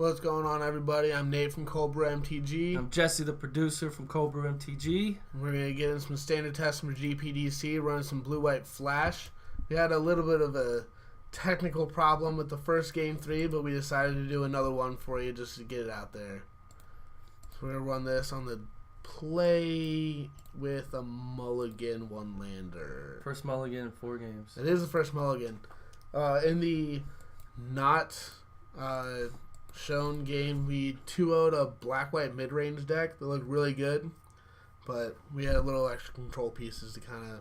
What's going on, everybody? I'm Nate from Cobra MTG. I'm Jesse, the producer from Cobra MTG. We're going to get in some standard tests from GPDC, running some blue-white flash. We had a little bit of a technical problem with the first game 3, but we decided to do another one for you just to get it out there. So we're going to run this on the play with a mulligan one-lander. First mulligan in 4 games. It is the first mulligan. In the not shown game, we 2-0'd a black-white mid-range deck that looked really good, but we had little extra control pieces to kind of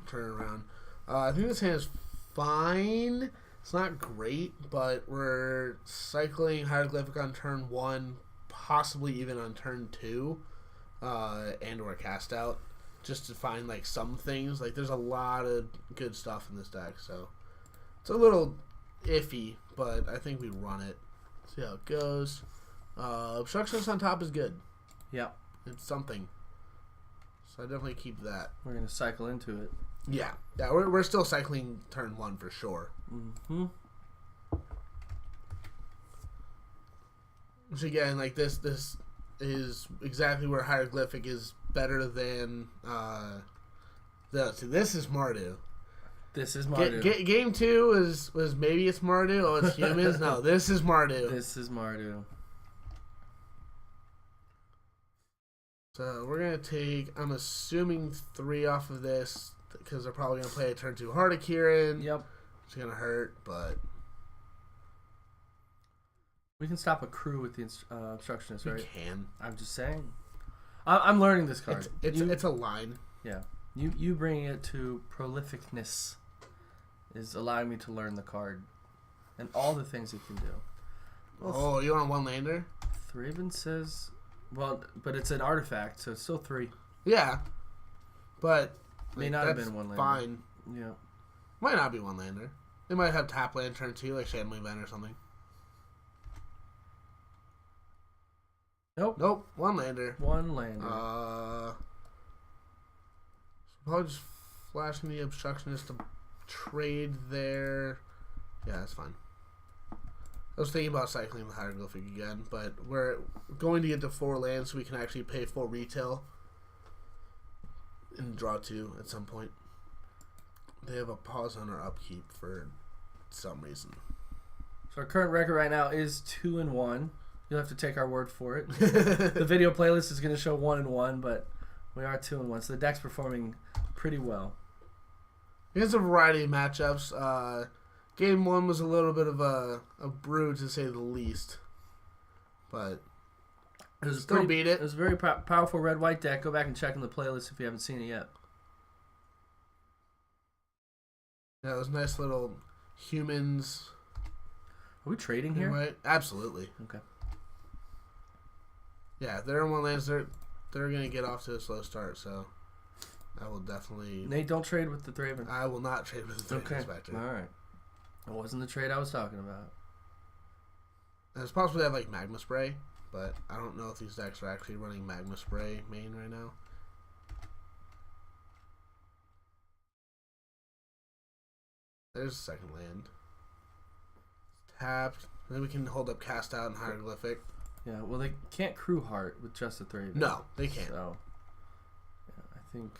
turn around. I think this hand is fine. It's not great, but we're cycling Hieroglyphic on turn 1, possibly even on turn 2, and or cast out, just to find like some things. Like there's a lot of good stuff in this deck, so it's a little iffy, but I think we run it. See how it goes. Obstructionist on top is good. Yeah. It's something. So I definitely keep that. We're going to cycle into it. Yeah. Yeah, we're still cycling turn 1 for sure. Mm-hmm. Which again, like this is exactly where Hieroglyphic is better than this is Mardu. This is Mardu. Game 2 was maybe it's Mardu. Oh, it's humans. No, this is Mardu. This is Mardu. So we're gonna take, I'm assuming 3 off of this because they're probably gonna play a turn 2 Heart of Kieran. Yep. It's gonna hurt, but we can stop a crew with the obstructionist, right? We can. I'm just saying. I'm learning this card. It's a line. Yeah. You bringing it to prolificness is allowing me to learn the card and all the things it can do. Well, oh, you want a one-lander? Thraven says, well, but it's an artifact, so it's still 3. Yeah, but may not have been one-lander. Fine. Yeah. Might not be one-lander. They might have tap land turn 2, like Shambling Ben or something. Nope. One-lander. One-lander. Probably just flashing the obstructionist to trade there. Yeah, that's fine. I was thinking about cycling the Hieroglyphic again, but we're going to get to 4 lands so we can actually pay full retail and draw 2 at some point. They have a pause on our upkeep for some reason. So our current record right now is 2-1. You'll have to take our word for it. The video playlist is going to show 1-1, but we are 2-1, so the deck's performing pretty well. There's a variety of matchups. Game 1 was a little bit of a brew, to say the least, but still beat it. It was a very powerful red-white deck. Go back and check in the playlist if you haven't seen it yet. Yeah, those nice little humans. Are we trading here? Right? Absolutely. Okay. Yeah, they're in one lands. They're going to get off to a slow start, so I will definitely... Nate, don't trade with the Thraven. I will not trade with the Thraven Inspector. All right. It wasn't the trade I was talking about. And it's possible they have, like, Magma Spray, but I don't know if these decks are actually running Magma Spray main right now. There's a second land. It's tapped. And then we can hold up Cast Out and Hieroglyphic. Yeah, well, they can't crew Heart with just the Thraven. No, they can't. So, yeah, I think...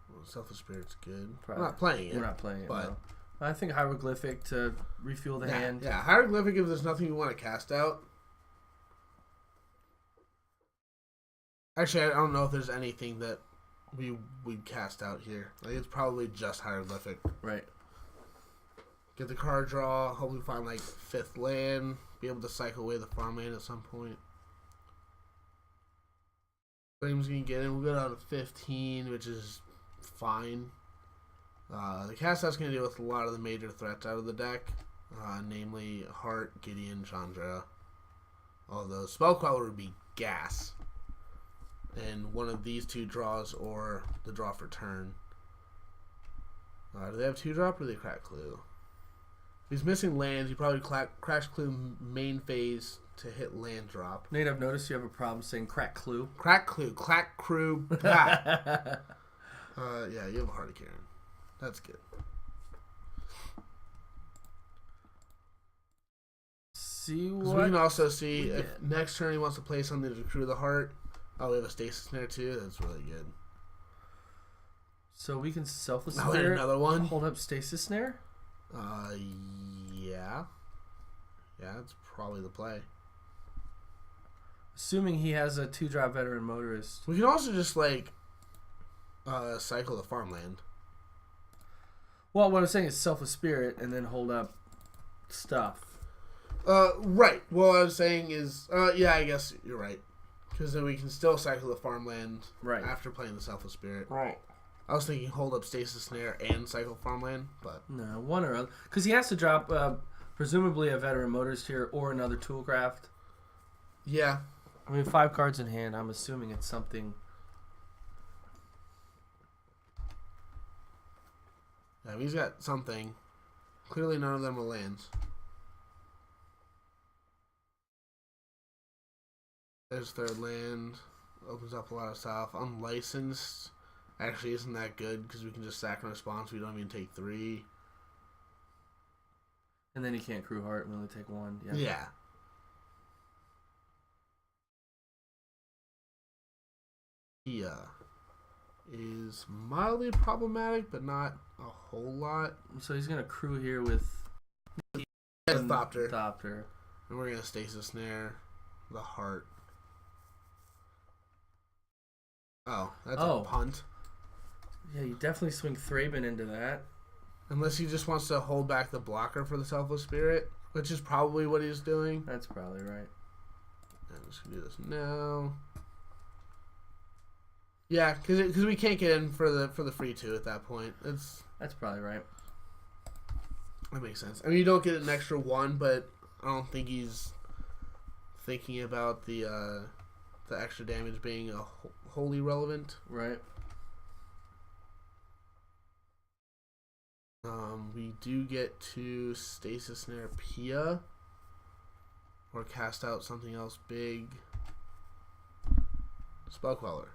Well, Selfless Spirit's good. Probably. We're not playing it. We're not playing it, but no. I think Hieroglyphic to refuel the hand. Yeah, Hieroglyphic if there's nothing you want to cast out. Actually, I don't know if there's anything that we'd cast out here. Like, it's probably just Hieroglyphic. Right. Get the card draw, hopefully find like 5th land, be able to cycle away the farmland at some point. Flame's gonna get in. We'll go down to 15, which is fine. The cast out's gonna deal with a lot of the major threats out of the deck, namely Heart, Gideon, Chandra. All those. Spell Queller would be gas. And one of these 2 draws or the draw for turn. Do they have 2 drop or do they crack clue? If he's missing lands, you probably crash clue main phase to hit land drop. Nate, I've noticed you have a problem saying crack clue. Crack clue, clack crew. Yeah, you have a Heart of Kieran. That's good. see We what can also see we if get. next turn he wants to play something to crew the heart. Oh, we have a stasis snare too. That's really good. So we can Selfless Oh, and Spirit, another one. hold up Stasis Snare? Yeah. Yeah, that's probably the play. Assuming he has a 2-drop Veteran Motorist. We can also just, like, cycle the farmland. Well, what I'm saying is Selfless Spirit and then hold up stuff. Right. What I was saying is, yeah, I guess you're right. Because then we can still cycle the farmland after playing the Selfless Spirit. Right. I was thinking hold up Stasis Snare and cycle farmland, but... No, one or other. Because he has to drop, presumably, a Veteran Motorist here or another Toolcraft. Yeah. I mean, 5 cards in hand. I'm assuming it's something... Yeah, he's got something. Clearly none of them are lands. There's third land. Opens up a lot of stuff. Unlicensed actually isn't that good because we can just sack and response. We don't even take 3. And then he can't crew heart. We only take 1. Yeah. Yeah. Yeah. Is mildly problematic, but not a whole lot. So he's going to crew here with... Thopter. Thopter. And we're going to Stasis Snare the heart. Oh, that's a punt. Yeah, you definitely swing Thraben into that. Unless he just wants to hold back the blocker for the Selfless Spirit, which is probably what he's doing. That's probably right. I'm just going to do this now. Yeah, because we can't get in for the free 2 at that point. That's probably right. That makes sense. I mean, you don't get an extra 1, but I don't think he's thinking about the extra damage being wholly relevant. Right. We do get to Stasis Snare Pia or cast out something else big. Spell Queller.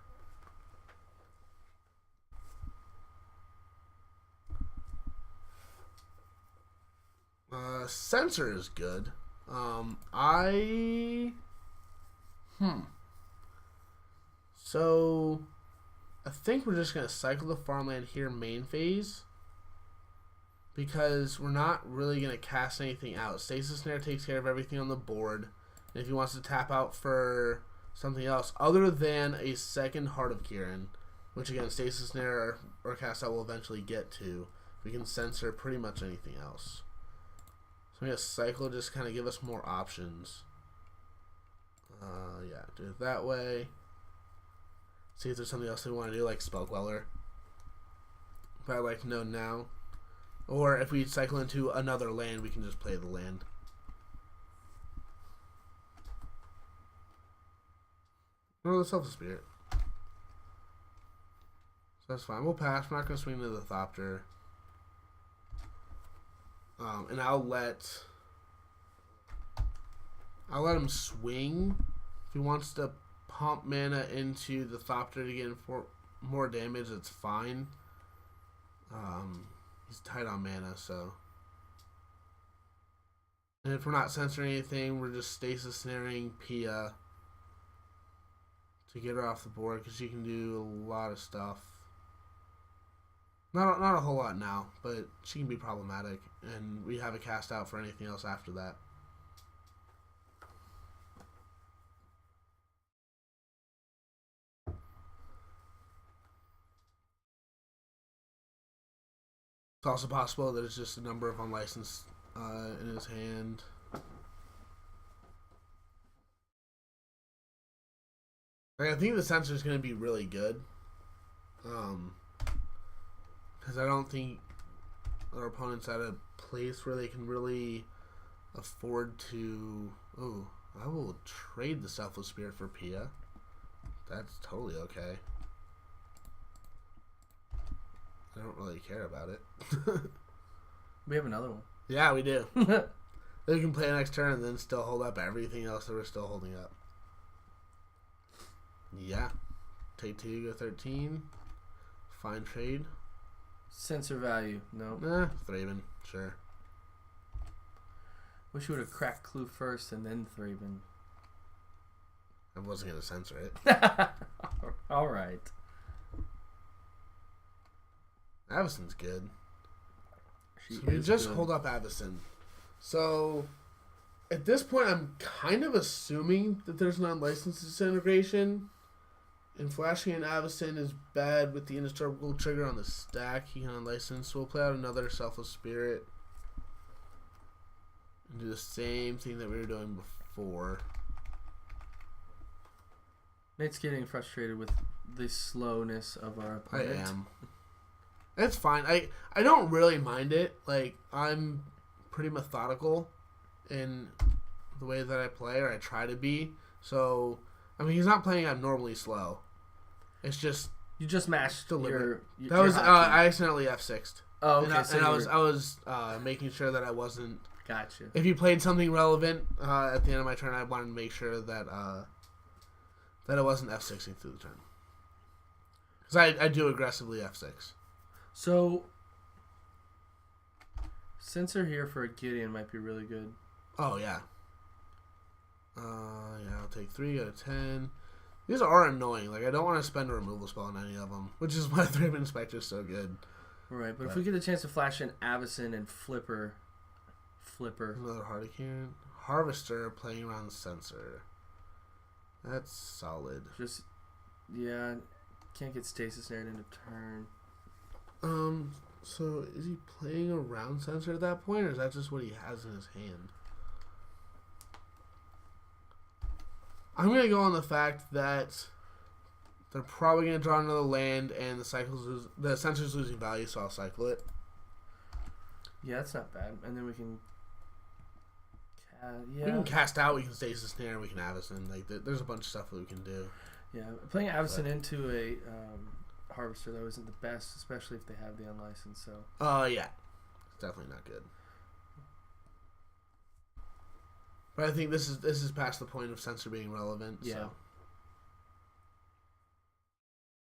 Sensor is good. So I think we're just gonna cycle the farmland here main phase because we're not really gonna cast anything out. Stasis Snare takes care of everything on the board, and if he wants to tap out for something else other than a second Heart of Kirin, which again Stasis Snare or cast out will eventually get to, we can censor pretty much anything else. So I'm going to cycle, just kind of give us more options. Yeah, do it that way. See if there's something else we want to do, like Spell Queller. But I'd like to know now. Or if we cycle into another land, we can just play the land. Or the Selfless Spirit. So that's fine. We'll pass. We're not going to swing into the Thopter. And I'll let him swing. If he wants to pump mana into the Thopter to get more damage, that's fine. He's tight on mana, so. And if we're not censoring anything, we're just Stasis Snaring Pia to get her off the board because she can do a lot of stuff. Not a whole lot now, but she can be problematic, and we have a cast out for anything else after that. It's also possible that it's just a number of unlicensed in his hand. I think the censor is going to be really good. Because I don't think our opponent's at a place where they can really afford to... Oh, I will trade the Selfless Spirit for Pia. That's totally okay. I don't really care about it. We have another one. Yeah, we do. They can play next turn and then still hold up everything else that we're still holding up. Yeah. Take 2, go 13. Fine trade. Sensor value. No. Thraben. Sure. Wish you would have cracked Clue first and then Thraben. I wasn't going to censor it. All right. Avacyn's good. She We is just good. hold up Avacyn. So, at this point, I'm kind of assuming that there's an unlicensed disintegration. And flashing an Avacyn is bad with the indestructible trigger on the stack. He can unlicense. So we'll play out another Selfless Spirit. And do the same thing that we were doing before. Nate's getting frustrated with the slowness of our I opponent. am. That's fine. I don't really mind it. Like, I'm pretty methodical in the way that I play, or I try to be. So, I mean, he's not playing abnormally slow. It's just You just mashed deliberate. your That was hotkey. I accidentally F6'd. Oh, okay. And I was making sure that I wasn't. Gotcha. If you played something relevant at the end of my turn, I wanted to make sure that that I wasn't F6ing through the turn. Because I do aggressively F6. So, Censor here for a Gideon might be really good. Oh, yeah. Yeah, I'll take 3 out of 10. These are annoying. Like, I don't want to spend a removal spell on any of them, which is why Thraben Inspector is so good. Right, but if we get a chance to flash in Avacyn and Flipper. Another Hardican. Harvester playing around the Censor. That's solid. Just, yeah, can't get Stasis Snared into turn. So is he playing around Censor at that point, or is that just what he has in his hand? I'm gonna go on the fact that they're probably gonna draw another land, and the Censor's losing value, so I'll cycle it. Yeah, that's not bad. And then we can... We can cast out, we can Stasis Snare, we can Avacyn. Like, there's a bunch of stuff that we can do. Yeah, playing Avacyn into a Harvester, though, isn't the best, especially if they have the unlicensed, so... Yeah. It's definitely not good. But I think this is past the point of Censor being relevant. Yeah. So.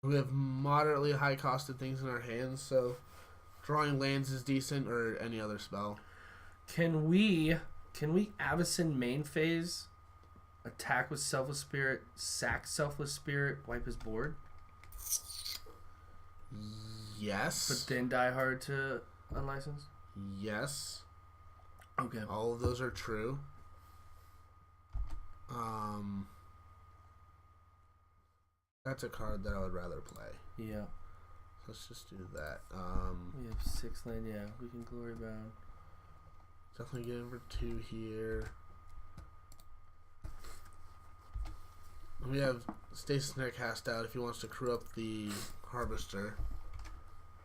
We have moderately high-costed things in our hands, so drawing lands is decent, or any other spell. Can we Avacyn main phase, attack with Selfless Spirit, sack Selfless Spirit, wipe his board? Yes. But then die hard to unlicensed? Yes. Okay. All of those are true. That's a card that I would rather play. Yeah. Let's just do that. We have 6 land, yeah. We can Glory Bound. Definitely get in for 2 here. We have Stasis Snare cast out if he wants to crew up the Harvester.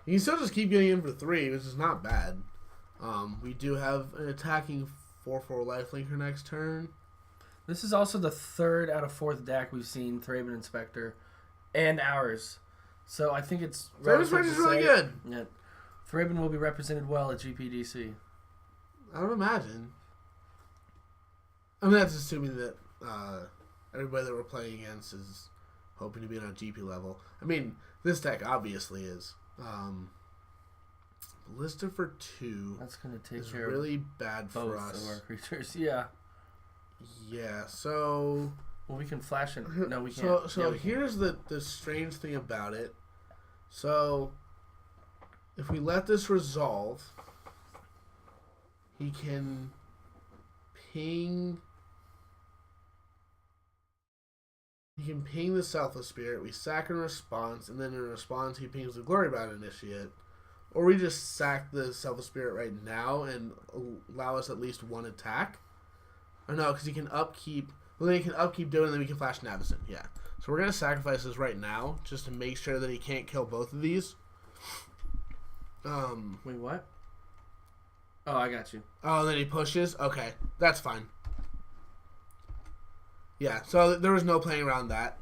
You can still just keep getting in for 3, which is not bad. We do have an attacking 4/4 lifelinker next turn. This is also the 3rd out of 4th deck we've seen Thraben Inspector and ours. So I think it's... Thraben Inspector is really good. Yeah. Thraben will be represented well at GPDC. I would imagine. I mean, that's assuming that everybody that we're playing against is hoping to be on a GP level. I mean, this deck obviously is. Ballista for 2. That's going to take is care really of bad both for us. of our creatures. Yeah. Yeah, so... Well, we can flash it. No, we can't. So here's the strange thing about it. So, if we let this resolve, he can ping... He can ping the Selfless Spirit, we sack in response, and then in response he pings the Glory Bound Initiate. Or we just sack the Selfless Spirit right now and allow us at least 1 attack. Or no, because he can upkeep... Well, then he can upkeep doing it, and then we can flash Navison. Yeah. So we're going to sacrifice this right now, just to make sure that he can't kill both of these. Wait, what? Oh, I got you. Oh, and then he pushes? Okay. That's fine. Yeah, so there was no playing around that.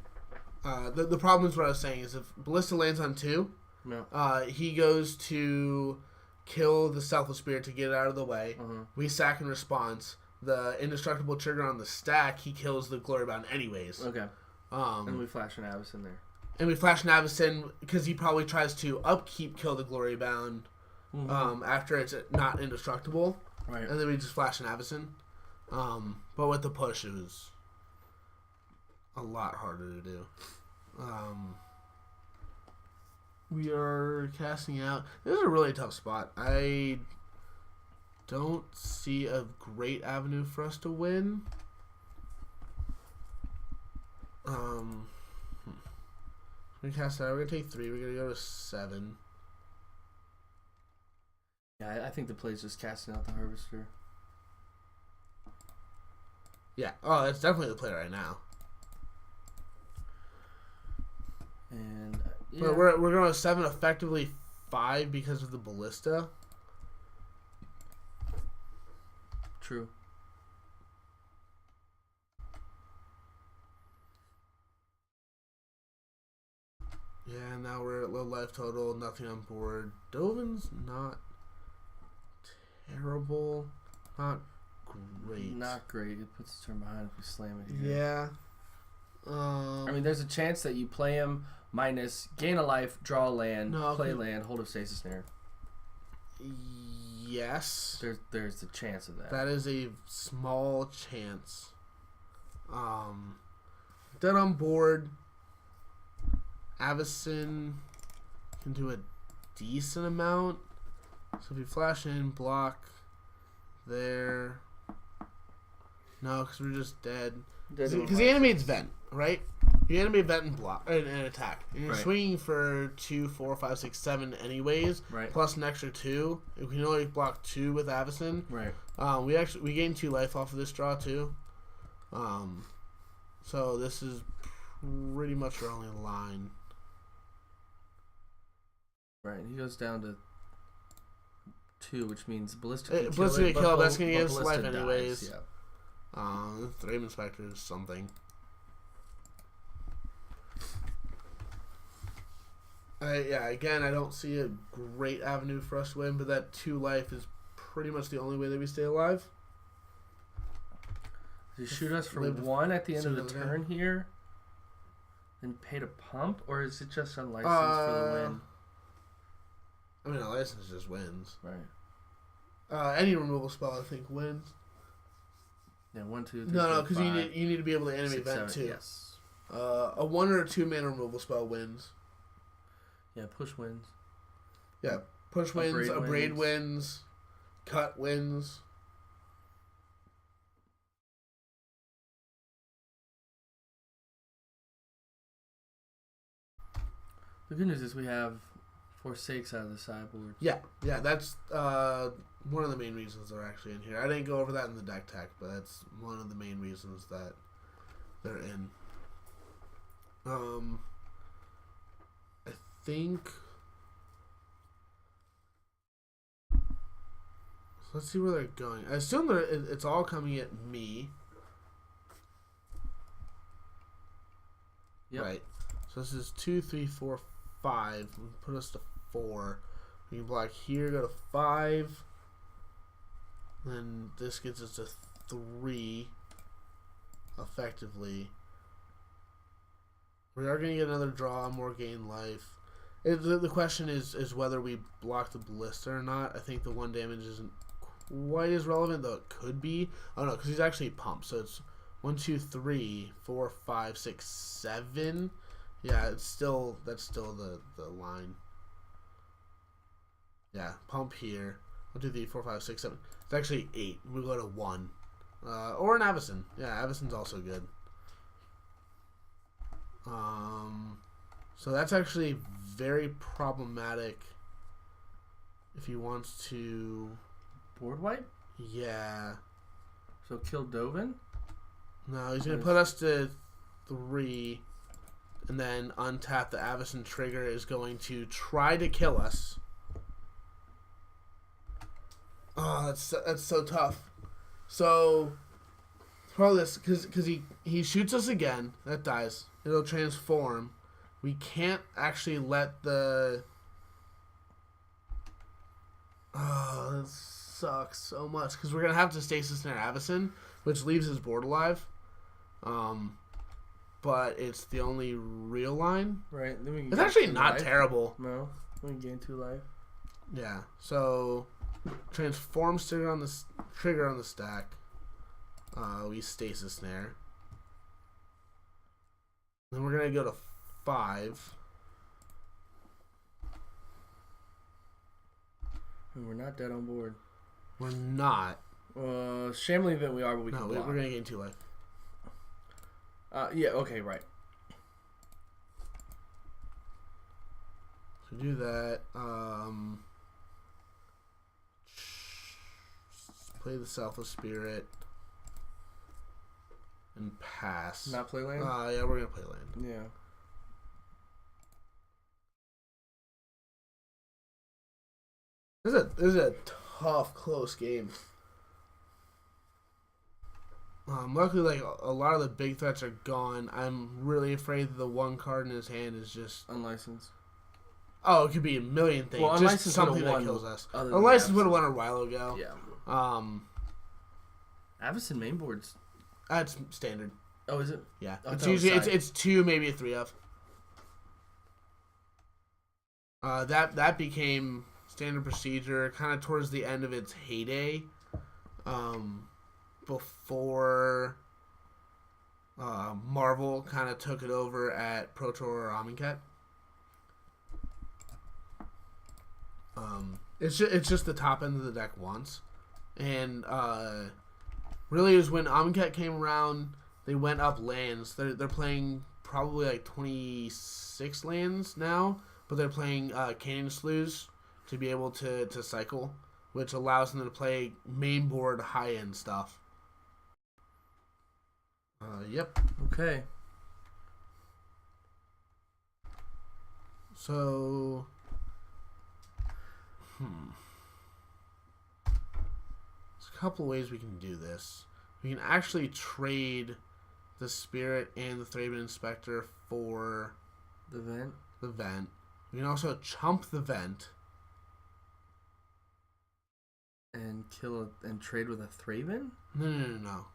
The problem is what I was saying, is if Ballista lands on 2, No. he goes to kill the Selfless Spirit to get it out of the way. We sack in response. The indestructible trigger on the stack, he kills the Glory Bound anyways. Okay. And we flash an Avacyn there. And we flash Navison because he probably tries to upkeep kill the Glory Bound after it's not indestructible. Right. And then we just flash an Avacyn. But with the push, it was a lot harder to do. We are casting out. This is a really tough spot. I don't see a great avenue for us to win. We cast out. We're gonna take 3. We're gonna go to 7. Yeah, I think the play is just casting out the Harvester. Yeah. Oh, that's definitely the play right now. And yeah. But we're going to 7, effectively 5 because of the ballista. True. Yeah, now we're at low life total, nothing on board. Dovin's not terrible, not great. Not great. It puts the turn behind if we slam it here. Yeah. I mean, there's a chance that you play him minus gain a life, draw a land, play land, hold of stasis snare. Yes. There's the chance of that. That is a small chance. Dead on board. Avacyn can do a decent amount. So if you flash in, block there. No, because we're just dead. Because he animates Vent, right? You animate Vent and block and attack. And you're swinging for 2, 4, 5, 6, 7 anyways. Right. Plus an extra 2. We can only block 2 with Avacyn. Right. We gain 2 life off of this draw too. So this is pretty much our only line. Right, he goes down to 2, which means Ballista can Ballista can kill it, that's going to give us life dies, anyways. Yeah. Three Inspector is something. Again, I don't see a great avenue for us to win, but that 2 life is pretty much the only way that we stay alive. Does he shoot us for 1 at the end of the turn here? Then pay to pump? Or is it just unlicensed for the win? I mean, a license just wins. Right. Any removal spell, I think, wins. Yeah, 1, 2, 3. No, because you need to be able to animate 6, Vent 7, too. Yes. A 1 or a 2 mana removal spell wins. Yeah, push wins. Yeah, push wins. Abrade wins. Cut wins. The good news is we have Forsakes out of the sideboard. Yeah, that's one of the main reasons they're actually in here. I didn't go over that in the deck tech, but that's one of the main reasons that they're in. I think. Let's see where they're going. I assume it's all coming at me. Yep. Right. So this is 2, 3, 4, 5. Put us to 4. We can block here, go to 5. Then this gets us to 3. Effectively. We are going to get another draw, more gain life. The question is whether we block the ballista or not. I think the 1 damage isn't quite as relevant, though it could be. Oh no, because he's actually pumped. So it's 1, 2, 3, 4, 5, 6, 7. Yeah, that's still the line. Yeah, pump here. 1, 2, 3, 4, 5, 6, 7. It's actually 8. We go to 1. Or an Avacyn. Yeah, Avacyn's also good. So that's actually very problematic if he wants to board wipe? Yeah. So kill Dovin? No, he's going to put us to 3 and then untap the Avacyn trigger is going to try to kill us. Oh, that's so tough. So probably this because he shoots us again. That dies. It'll transform. We can't actually let the. Oh, that sucks so much because we're gonna have to stasis snare Avacyn, which leaves his board alive. But it's the only real line. Right. Then we can it's actually not terrible. No, we can gain 2 life. Yeah. So transforms trigger on the stack. We Stasis Snare. Then we're going to go to 5. And we're not dead on board. We're not. Shambling event we are, but we can No, block. we're going to gain 2 life. Yeah, okay, right. So do that. Play the Selfless Spirit. And pass. Not play land? Yeah, we're going to play land. Yeah. This is a tough, close game. Luckily, like a lot of the big threats are gone. I'm really afraid that the one card in his hand is just Unlicensed. Oh, it could be a million things. Well, just something that kills us. Unlicensed would have won a while ago. Yeah. Avacyn mainboards. That's standard. Oh, is it? Yeah. Oh, It's usually it's 2, maybe a 3 of. That became standard procedure kind of towards the end of its heyday. Before Marvel kind of took it over at Pro Tour or Amonkhet. It's just the top end of the deck once, and really is when Amonkhet came around. They went up lands. They're playing probably like 26 lands now, but they're playing Canyon Sloughs to be able to cycle, which allows them to play main board high end stuff. Yep. Okay. So, there's a couple ways we can do this. We can actually trade the Spirit and the Thraben Inspector for the vent. The vent. We can also chump the vent and and trade with a Thraben. No.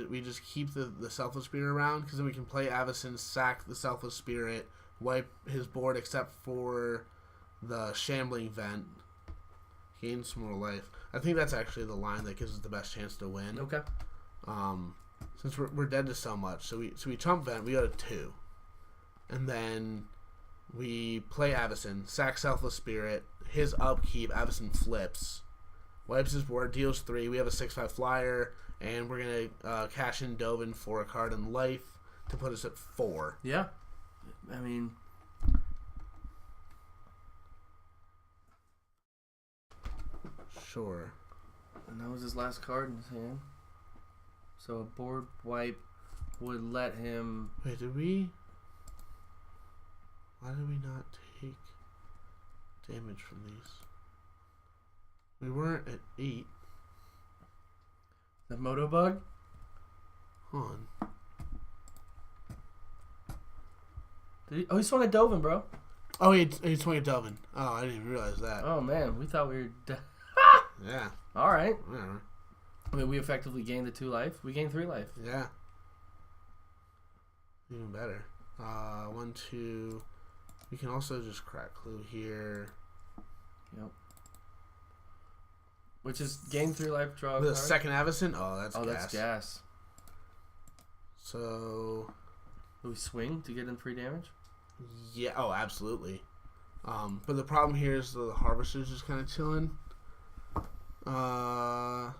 We just keep the Selfless Spirit around because then we can play Avacyn, sack the Selfless Spirit, wipe his board except for the Shambling Vent, gain some more life. I think that's actually the line that gives us the best chance to win. Okay. Since we're dead to so much, so we chump Vent, we go to 2, and then we play Avacyn, sack Selfless Spirit, his upkeep, Avacyn flips, wipes his board, deals 3. We have a 6/5 flyer, and we're gonna cash in Dovin for a card in life to put us at 4. Yeah, I mean, sure. And that was his last card in his hand. So a board wipe would let him. Wait, did we? Why did we not take damage from these? We weren't at 8. The Moto Bug? Hold on. He swung at Dovin, bro. Oh, he swung at Delvin. Oh, I didn't even realize that. Oh, man. We thought we were Yeah. All right. Whatever. I mean, we effectively gained the 2 life. We gained 3 life. Yeah. Even better. 1, 2. We can also just crack Clue here. Yep. Which is gain 3 life, draw a The card. second Avacyn? Oh, that's gas. That's gas. So... Do we swing to get in free damage? Yeah, oh, absolutely. But the problem here is the Harvester's just kind of chilling. Well,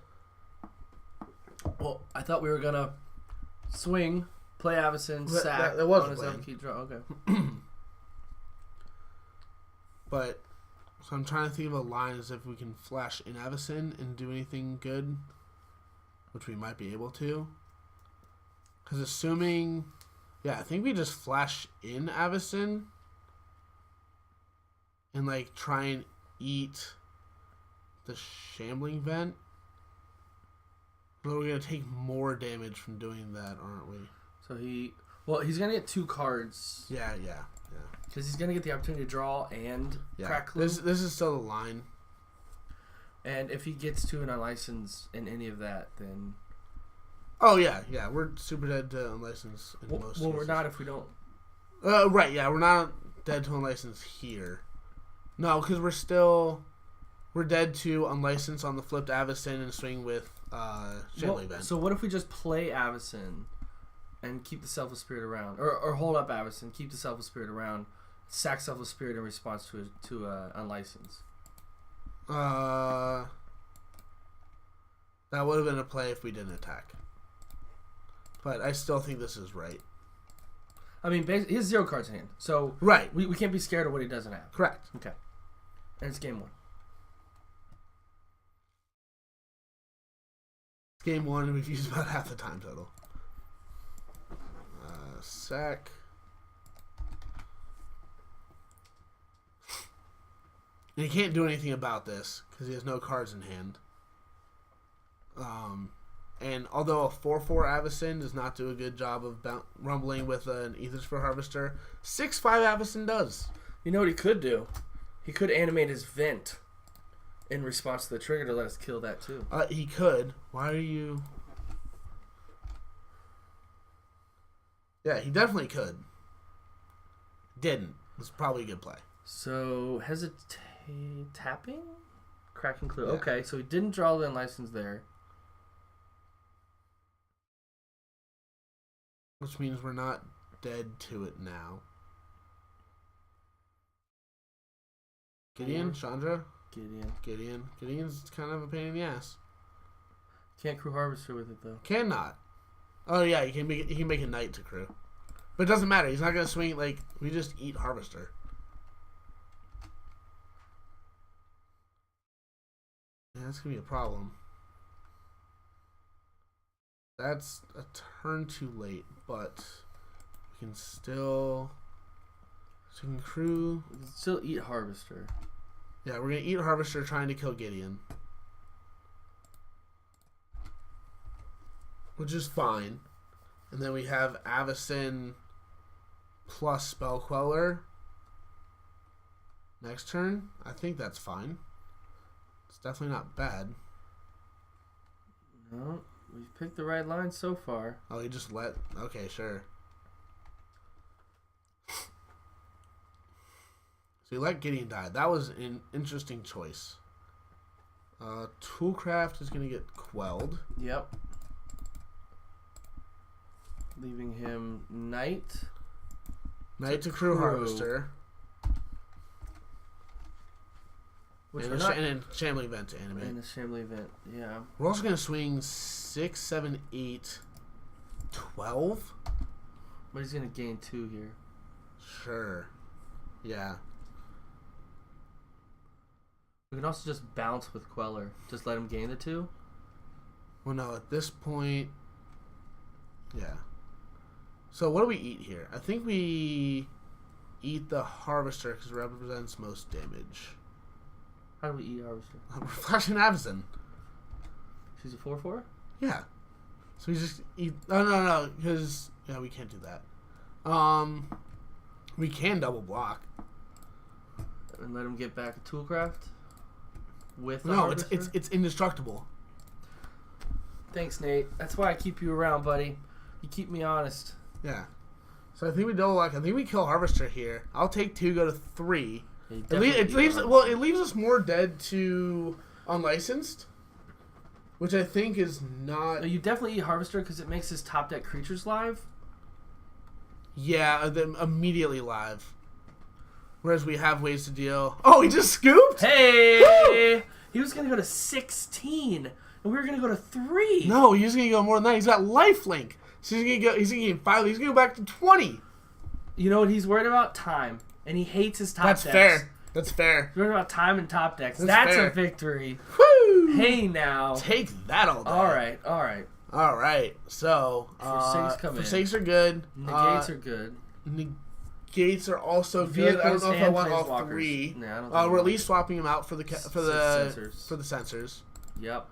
I thought we were going to swing, play Avacyn, sack, that was on his the plan. upkeep, draw. Okay. But... So I'm trying to think of a line as if we can flash in Avacyn and do anything good, which we might be able to. Because assuming, I think we just flash in Avacyn and like try and eat the Shambling Vent. But we're gonna take more damage from doing that, aren't we? So he's gonna get 2 cards. Yeah. Because he's gonna get the opportunity to draw and crack Clue. This is still the line. And if he gets to an unlicensed in any of that, then... Oh, yeah. We're super dead to unlicensed in most cases. Well, we're not if we don't... Right, yeah. We're not dead to unlicensed here. No, because we're still... We're dead to Unlicensed on the flipped Avacyn and swing with Shambling Vent. So what if we just play Avacyn and keep the Selfless Spirit around? Or hold up Avacyn, keep the Selfless Spirit around, sack Selfless Spirit in response to Unlicensed? That would have been a play if we didn't attack. But I still think this is right. I mean, he has 0 cards in hand. So right. we can't be scared of what he doesn't have. Correct. Okay. And it's game 1. Game 1, we've used about half the time total. Sack. And he can't do anything about this because he has no cards in hand. And although a 4/4 Avacyn does not do a good job of rumbling with an Aethersphere Harvester, 6/5 Avacyn does. You know what he could do? He could animate his Vent in response to the trigger to let us kill that too. He could. Why are you... Yeah, he definitely could. Didn't. It's probably a good play. So, tapping? Cracking Clue. Yeah. Okay, so he didn't draw the Unlicensed there. Which means we're not dead to it now. Gideon? Chandra? Gideon's kind of a pain in the ass. Can't Crew Harvester with it though. Cannot. Oh yeah, he can make a Knight to Crew. But it doesn't matter. He's not gonna swing we just eat Harvester. Yeah, that's gonna be a problem. That's a turn too late, but we can still swing Crew. We can still eat Harvester. Yeah, we're gonna eat Harvester trying to kill Gideon. Which is fine. And then we have Avacyn plus Spell Queller. Next turn. I think that's fine. It's definitely not bad. No, we've picked the right line so far. Oh, he just let... Okay, sure. So he let Gideon die. That was an interesting choice. Toolcraft is going to get quelled. Yep. Leaving him Knight to Crew Harvester. And then Shambling Vent to animate. And the Shambling Vent, yeah. We're also going to swing 6, 7, 8, 12? But he's going to gain 2 here. Sure. Yeah. We can also just bounce with Queller. Just let him gain the 2. Well, no, at this point... Yeah. So what do we eat here? I think we eat the Harvester because it represents most damage. How do we eat Harvester? We're flashing Avacyn. She's a 4/4? Yeah. So we just eat... Oh, no, because... Yeah, we can't do that. We can double block. And let him get back a Toolcraft? With the No, Harvester? it's indestructible. Thanks, Nate. That's why I keep you around, buddy. You keep me honest. Yeah. So I think we double block. I think we kill Harvester here. I'll take 2, go to 3. Yeah, It leaves us more dead to Unlicensed, which I think is not... No, you definitely eat Harvester because it makes his top deck creatures live. Yeah, then immediately live. Whereas we have ways to deal... Oh, he just scooped? Hey! Woo! He was going to go to 16, and we were going to go to 3. No, he's going to go more than that. He's got lifelink. So he's going to gain 5. He's going to go back to 20. You know what he's worried about? Time. And he hates his top decks. That's fair. He's worried about time and top decks. That's fair. A victory. Woo! Hey, now. Take that all day. All right. So, Forsakes are good. Negates are good. Negates are also good. I don't know if I want all 3. No, we're at least swapping them out for the sensors. Yep.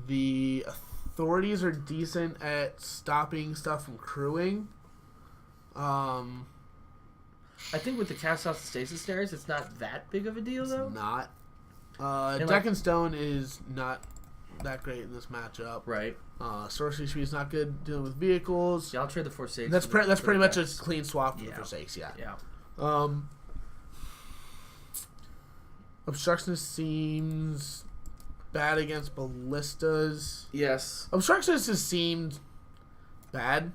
The authorities are decent at stopping stuff from crewing. I think with the cast off the stasis stairs, it's not that big of a deal, though. It's not. Deck and Stone is not that great in this matchup. Right. Sorcery Speed is not good dealing with vehicles. Yeah, I'll trade the Forsakes. That's pretty much a clean swap for the Forsakes, yeah. Yeah. Obstructionist seems bad against ballistas. Yes. Obstructionist has seemed bad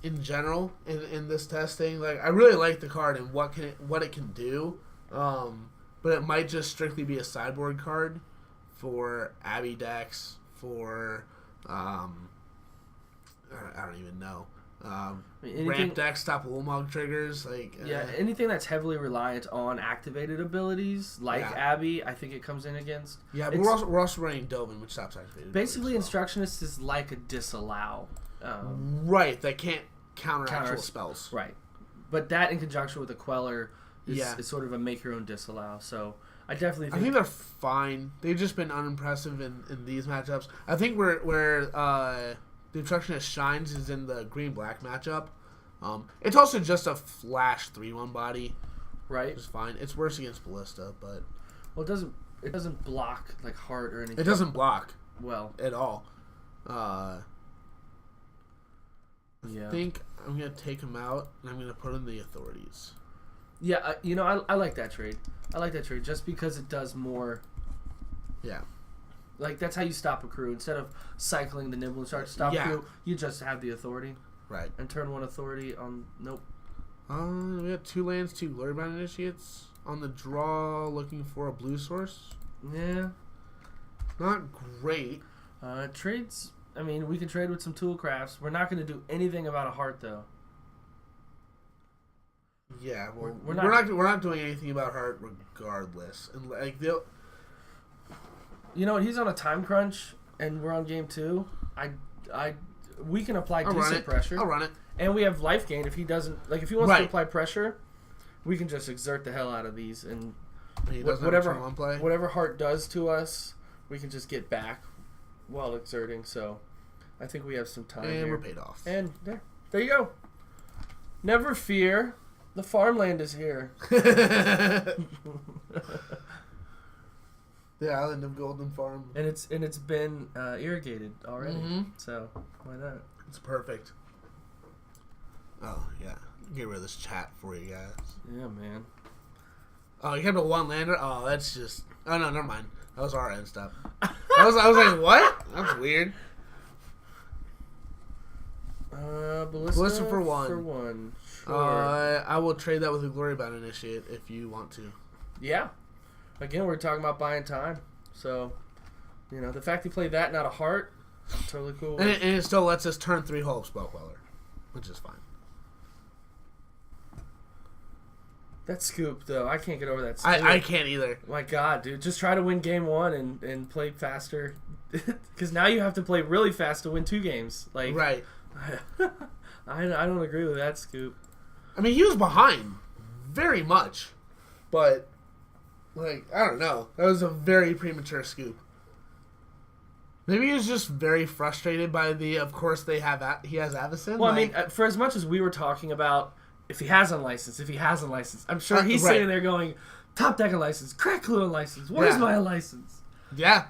in general in this testing. Like, I really like the card and what it can do. But it might just strictly be a sideboard card for Abbey decks, for I don't even know. Ramp decks, stop Wolmog triggers, like anything that's heavily reliant on activated abilities, like Abby, I think it comes in against. Yeah, but we're also running Dovin, which stops activated. Basically, Instructionist is like a disallow. Right, that can't counter actual spells. Right, but that in conjunction with a Queller is sort of a make your own disallow. So I definitely think they're fine. They've just been unimpressive in these matchups. I think where the Obstructionist shines is in the green-black matchup. It's also just a flash 3/1 body. Right. It's fine. It's worse against Ballista, but it doesn't block like Heart or anything. It doesn't block at all. I think I'm gonna take him out and I'm gonna put in the Authorities. Yeah, I like that trade. I like that trade just because it does more. Yeah. Like, that's how you stop a crew. Instead of cycling the Nimble and start to stop a crew, you just have the Authority. Right. And turn 1 Authority on... Nope. We got 2 lands, 2 Glorybound Initiates. On the draw, looking for a blue source. Yeah. Not great. Trades... I mean, we can trade with some tool crafts. We're not going to do anything about a Heart, though. Yeah, well, we're not doing anything about Heart regardless. And like you know what? He's on a time crunch, and we're on game 2. We can apply decent pressure. I'll run it, and we have life gain if he doesn't. Like, if he wants to apply pressure, we can just exert the hell out of these, and whatever Heart does to us, we can just get back while exerting. So, I think we have some time. And we're paid off. And there you go. Never fear. The farmland is here. The island of Golden Farm. And it's been irrigated already. Mm-hmm. So why not? It's perfect. Oh yeah. Get rid of this chat for you guys. Yeah, man. Oh, you have a 1 lander? Oh, that's just oh no, never mind. That was our end stuff. I was like, what? That's weird. Ballista for 1. For 1. Sure. I will trade that with a Glorybound Initiate if you want to. Yeah. Again, we're talking about buying time. So, the fact you play that, not a Heart, totally cool. And it still lets us turn 3 Hull of Spell Queller, which is fine. That scoop, though, I can't get over that scoop. I can't either. My God, dude. Just try to win game 1 and play faster. Because now you have to play really fast to win 2 games. Like, right. I don't agree with that scoop. I mean, he was behind very much, but like I don't know. That was a very premature scoop. Maybe he was just very frustrated by the. Of course, he has Avacyn. Well, I mean, for as much as we were talking about if he has unlicensed, I'm sure he's sitting there going, "Top deck unlicensed, crack clue unlicensed. Where's my unlicensed?" Yeah.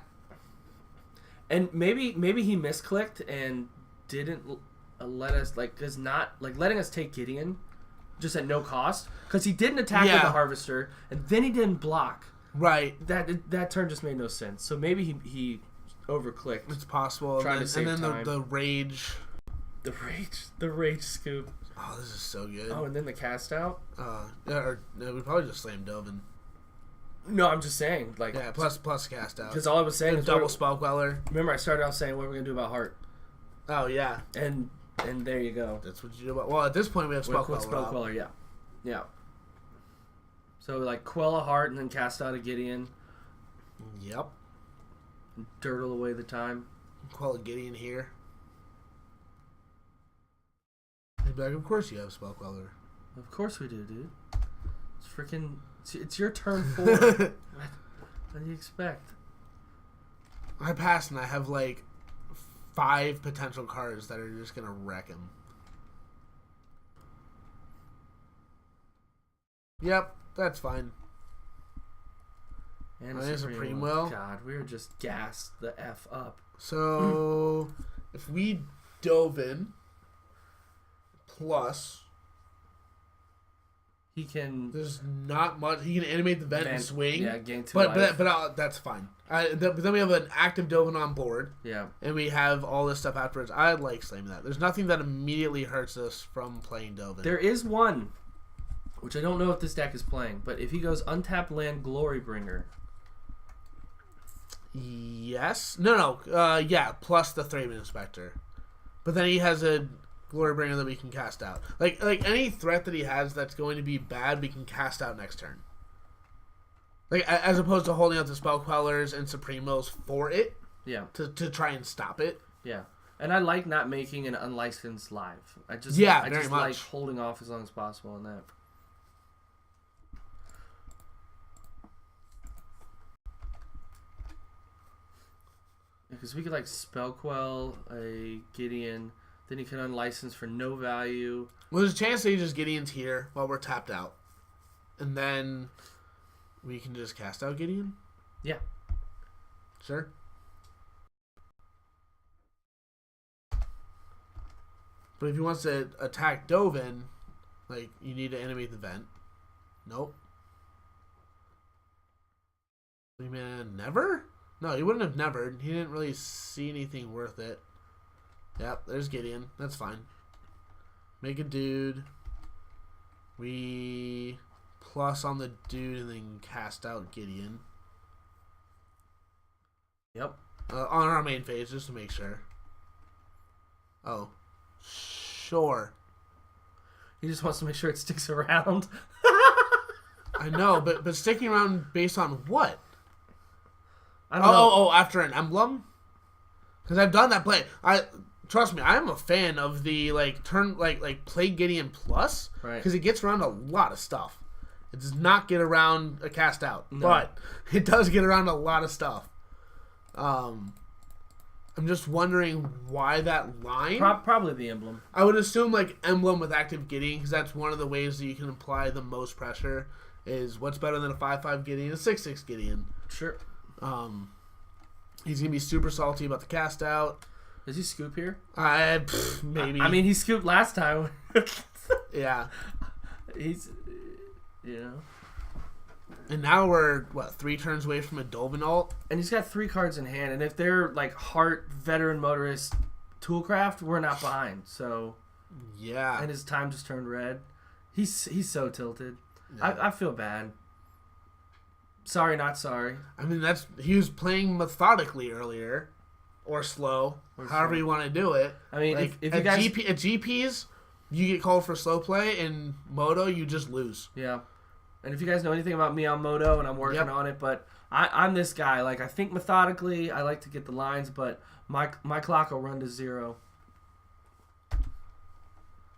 And maybe he misclicked and didn't let us letting us take Gideon just at no cost because he didn't attack with the Harvester and then he didn't block. Right. That turn just made no sense. So maybe he overclicked. It's possible. Trying to save time. The rage. The rage scoop. Oh, this is so good. Oh, and then the cast out. We probably just slammed Dovin. No, I'm just saying, like plus cast out. Because all I was saying is double Spell Queller. Remember, I started off saying what we're gonna do about Heart. Oh yeah, and there you go. That's what you do about. Well, at this point we have Spell Queller. Spell Queller, yeah. So like quell a Heart and then cast out a Gideon. Yep. Dirtle away the time. Quell a Gideon here. He'd be like, of course you have Spell Queller. Of course we do, dude. It's freaking. It's your turn 4. What do you expect? I pass and I have like 5 potential cards that are just gonna wreck him. Yep, that's fine. And a Supreme Will. God, we were just gassed the F up. So if we dove in plus He can. There's not much. He can animate the vent and swing. Yeah, gain 2 life. But that's fine. But then we have an active Dovin on board. Yeah. And we have all this stuff afterwards. I like slamming that. There's nothing that immediately hurts us from playing Dovin. There is one, which I don't know if this deck is playing, but if he goes Untapped Land Glorybringer. Yes. No. Yeah, plus the Thraben Inspector. But then he has a Glorybringer that we can cast out. Like any threat that he has that's going to be bad, we can cast out next turn. Like as opposed to holding out the Spell Quellers and Supremos for it. Yeah. To try and stop it. Yeah. And I like not making an unlicensed live. I just like holding off as long as possible on that. Because we could like Spell Quell a Gideon. Then you can unlicense for no value. Well, there's a chance that he just Gideon's here while we're tapped out. And then we can just cast out Gideon? Yeah. Sure. But if he wants to attack Dovin, like, you need to animate the vent. Nope. 3-mana never? No, he wouldn't have nevered. He didn't really see anything worth it. Yep, there's Gideon. That's fine. Make a dude. We plus on the dude and then cast out Gideon. Yep. On our main phase, just to make sure. Oh. Sure. He just wants to make sure it sticks around. I know, but sticking around based on what? I don't know. Oh, after an emblem? Because I've done that play. Trust me, I'm a fan of the play Gideon plus, right? Because it gets around a lot of stuff. It does not get around a cast out, no. But it does get around a lot of stuff. I'm just wondering why that line. Probably the emblem. I would assume like emblem with active Gideon, because that's one of the ways that you can apply the most pressure. Is what's better than a 5/5 Gideon? A 6/6 Gideon. Sure. He's gonna be super salty about the cast out. Does he scoop here? Maybe. I mean, he scooped last time. Yeah. He's, you know. And now we're, 3 turns away from a Dovin ult? And he's got 3 cards in hand. And if they're, like, Heart, Veteran Motorist, Toolcraft, we're not behind. So. Yeah. And his time just turned red. He's so tilted. Yeah. I feel bad. Sorry, not sorry. I mean, he was playing methodically earlier. Or slow, however you want to do it. I mean, like, if you guys... At GPs, you get called for slow play, and Moto, you just lose. Yeah. And if you guys know anything about me on Moto, and I'm working on it, but I'm this guy. Like, I think methodically, I like to get the lines, but my clock will run to 0.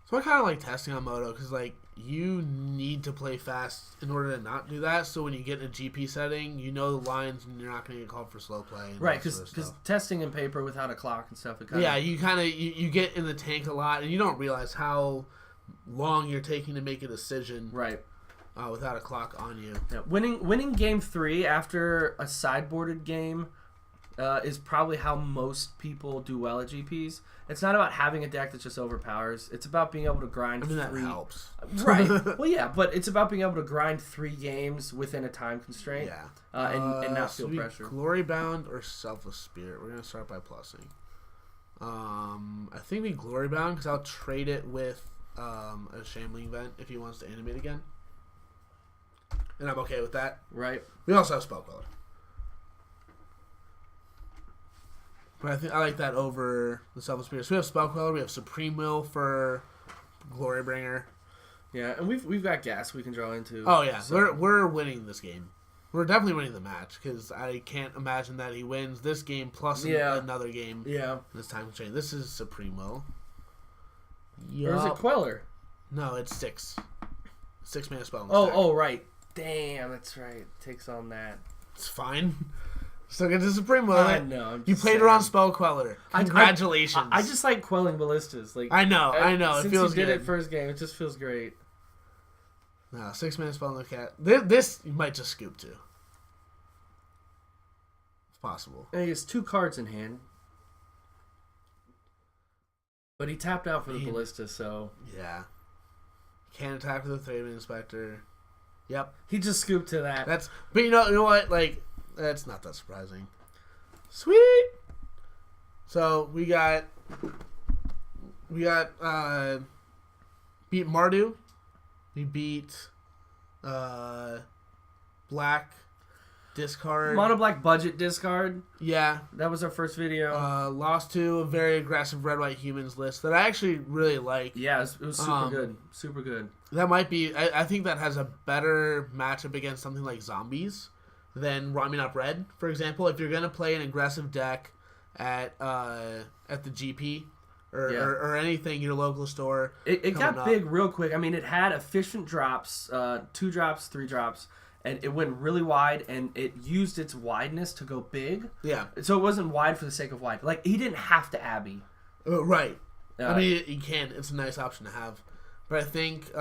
So I kind of like testing on Moto, because, like, you need to play fast in order to not do that. So when you get in a GP setting, you know the lines, and you're not going to get called for slow play. Right, because testing in paper without a clock and stuff. You get in the tank a lot, and you don't realize how long you're taking to make a decision. Right. Without a clock on you. Yeah. Winning game 3 after a sideboarded game is probably how most people do well at GPs. It's not about having a deck that just overpowers. It's about being able to grind. I mean, that helps. Right. Well, yeah, but it's about being able to grind 3 games within a time constraint. Yeah. And not feel pressure. Glory Bound or Selfless Spirit? We're going to start by plussing. I think we Glory Bound because I'll trade it with a Shambling Vent if he wants to animate again. And I'm okay with that. Right. We also have Spell Queller. But I like that over the Selfless Spirit. So we have Spell Queller, we have Supreme Will for Glorybringer. Yeah, and we've got gas we can draw into. Oh yeah, so. We're winning this game. We're definitely winning the match because I can't imagine that he wins this game plus another game. Yeah. This time chain. This is Supreme Will. Or is it Queller? No, it's 6. 6-mana spell. Oh, right. Damn, that's right. Takes on that. It's fine. Still get to Supreme Will. I know. You played her on Spell Queller. Congratulations. I just like quelling ballistas. Like I know. It feels good. Since you did it first game, it just feels great. No, 6-mana spell no cat. This you might just scoop to. It's possible. And he has 2 cards in hand. But he tapped out for the ballista, so... Yeah. Can't attack with a Thraben Inspector. Yep. He just scooped to that. But you know what? Like, that's not that surprising. Sweet. So we got beat Mardu. We beat Black discard. Mono Black budget discard. Yeah. That was our first video. Lost to a very aggressive red-white humans list that I actually really like. Yeah, it was super good. Super good. That might be... I think that has a better matchup against something like zombies than Rhyming Up Red, for example. If you're going to play an aggressive deck at the GP or anything, your local store... It got big real quick. I mean, it had efficient drops, 2 drops, 3 drops, and it went really wide, and it used its wideness to go big. Yeah. So it wasn't wide for the sake of wide. Like, he didn't have to Abby. Right. I mean, you can. It's a nice option to have. But I think,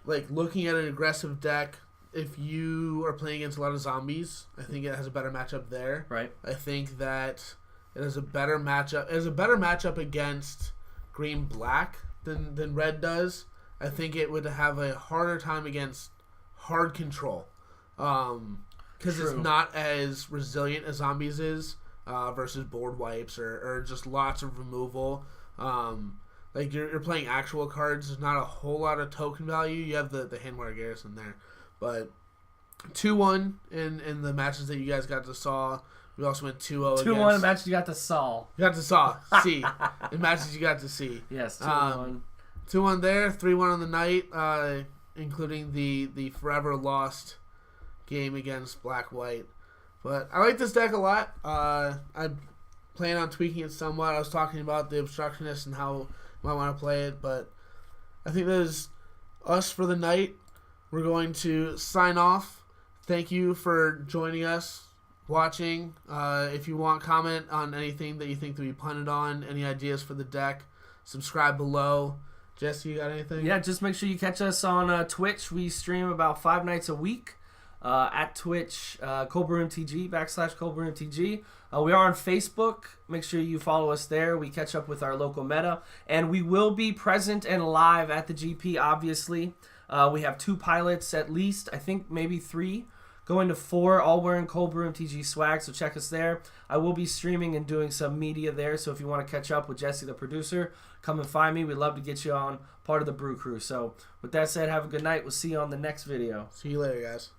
like, looking at an aggressive deck, if you are playing against a lot of zombies, I think it has a better matchup there. Right. I think that it has a better matchup. It has a better matchup against green-black than red does. I think it would have a harder time against hard control. Because it's not as resilient as zombies is versus board wipes or just lots of removal. Like you're playing actual cards. There's not a whole lot of token value. You have the Handwire Garrison there. But 2-1 in the matches that you guys got to saw. We also went 2-0 2-1 in matches you got to saw. You got to saw. See. In matches you got to see. Yes, 2-1. 2-1 there. 3-1 on the night, including the forever lost game against Black-White. But I like this deck a lot. I plan on tweaking it somewhat. I was talking about the Obstructionist and how I might want to play it, but I think that is us for the night. We're going to sign off. Thank you for joining us, watching. If you want, comment on anything that you think that we punted on, any ideas for the deck, subscribe below. Jesse, you got anything? Yeah, just make sure you catch us on Twitch. We stream about 5 nights a week at Twitch, ColdBrewMTG, /ColdBrewMTG. We are on Facebook. Make sure you follow us there. We catch up with our local meta. And we will be present and live at the GP, obviously. We have 2 pilots at least, I think maybe 3, going to 4, all wearing Cold Brew MTG swag, so check us there. I will be streaming and doing some media there, so if you want to catch up with Jesse, the producer, come and find me. We'd love to get you on part of the Brew Crew. So with that said, have a good night. We'll see you on the next video. See you later, guys.